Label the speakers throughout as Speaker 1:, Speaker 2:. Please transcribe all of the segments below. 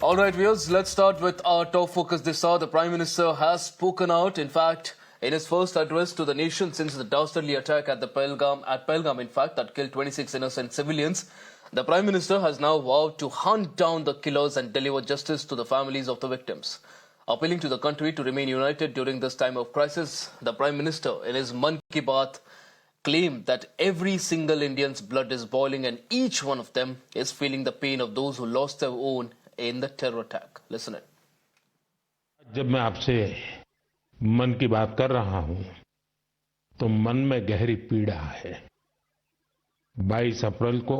Speaker 1: All right, viewers, let's start with our top focus this hour. The Prime Minister has spoken out. In fact, in his first address to the nation since the dastardly attack at Pahalgam, in fact, that killed 26 innocent civilians, the Prime Minister has now vowed to hunt down the killers and deliver justice to the families of the victims. Appealing to the country to remain united during this time of crisis, the Prime Minister, in his Mann Ki Baat, claimed that every single Indian's blood is boiling and each one of them is feeling the pain of those who lost their own in the terror attack. Listen it.
Speaker 2: जब मैं आपसे मन की बात कर रहा हूं तो मन में गहरी पीड़ा है। 22 अप्रैल को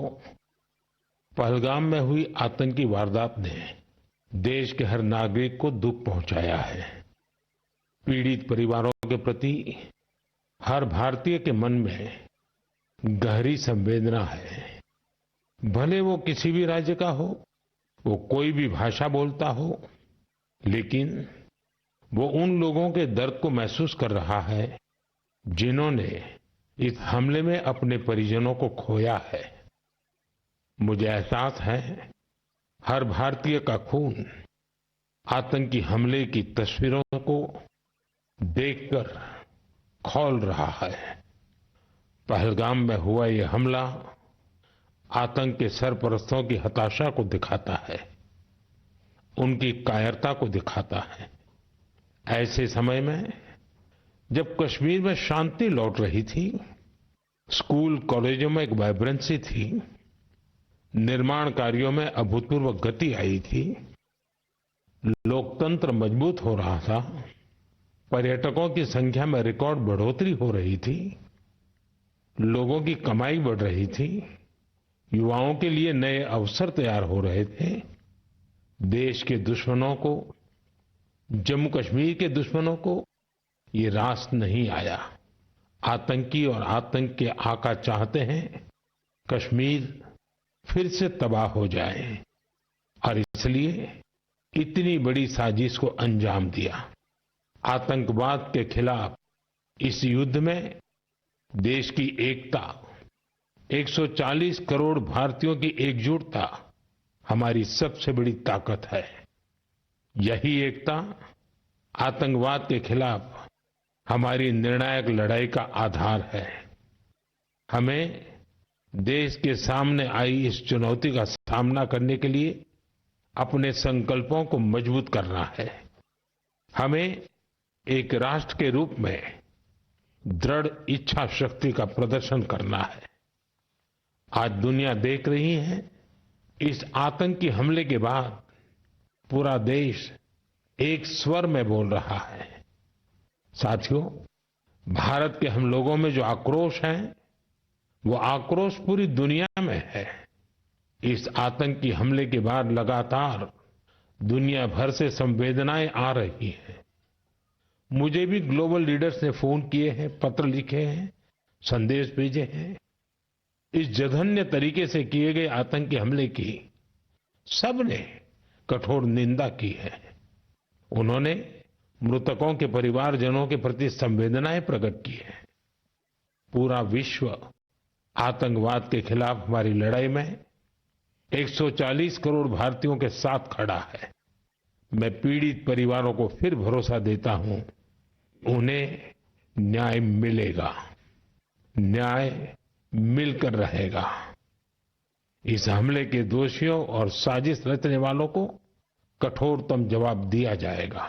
Speaker 2: पहलगाम में हुई आतंकी वारदात ने देश के हर नागरिक को दुख पहुंचाया है। पीड़ित परिवारों के प्रति हर भारतीय के मन में गहरी संवेदना है। भले वो किसी भी राज्य का हो, वो कोई भी भाषा बोलता हो, लेकिन वो उन लोगों के दर्द को महसूस कर रहा है जिन्होंने इस हमले में अपने परिजनों को खोया है। मुझे एहसास है हर भारतीय का खून आतंकी हमले की तस्वीरों को देखकर खौल रहा है। पहलगाम में हुआ ये हमला आतंक के सरपरस्तों की हताशा को दिखाता है, उनकी कायरता को दिखाता है। ऐसे समय में जब कश्मीर में शांति लौट रही थी, स्कूल कॉलेजों में एक वाइब्रेंसी थी, निर्माण कार्यों में अभूतपूर्व गति आई थी, लोकतंत्र मजबूत हो रहा था, पर्यटकों की संख्या में रिकॉर्ड बढ़ोतरी हो रही थी, लोगों की कमाई बढ़ रही थी, युवाओं के लिए नए अवसर तैयार हो रहे थे, देश के दुश्मनों को, जम्मू कश्मीर के दुश्मनों को ये रास नहीं आया। आतंकी और आतंक के आका चाहते हैं कश्मीर फिर से तबाह हो जाए और इसलिए इतनी बड़ी साजिश को अंजाम दिया। आतंकवाद के खिलाफ इस युद्ध में देश की एकता, 140 करोड़ भारतीयों की एकजुटता हमारी सबसे बड़ी ताकत है। यही एकता आतंकवाद के खिलाफ हमारी निर्णायक लड़ाई का आधार है। हमें देश के सामने आई इस चुनौती का सामना करने के लिए अपने संकल्पों को मजबूत करना है। हमें एक राष्ट्र के रूप में दृढ़ इच्छा शक्ति का प्रदर्शन करना है। आज दुनिया देख रही है, इस आतंकी हमले के बाद पूरा देश एक स्वर में बोल रहा है। साथियों, भारत के हम लोगों में जो आक्रोश है, वो आक्रोश पूरी दुनिया में है। इस आतंकी हमले के बाद लगातार दुनिया भर से संवेदनाएं आ रही हैं। मुझे भी ग्लोबल लीडर्स ने फोन किए हैं, पत्र लिखे हैं, संदेश भेजे हैं। इस जघन्य तरीके से किए गए आतंकी हमले की सबने कठोर निंदा की है। उन्होंने मृतकों के परिवारजनों के प्रति संवेदनाएं प्रकट की है। पूरा विश्व आतंकवाद के खिलाफ हमारी लड़ाई में 140 करोड़ भारतीयों के साथ खड़ा है। मैं पीड़ित परिवारों को फिर भरोसा देता हूं, उन्हें न्याय मिलेगा, न्याय मिलकर रहेगा। इस हमले के दोषियों और साजिश रचने वालों को कठोरतम जवाब दिया जाएगा।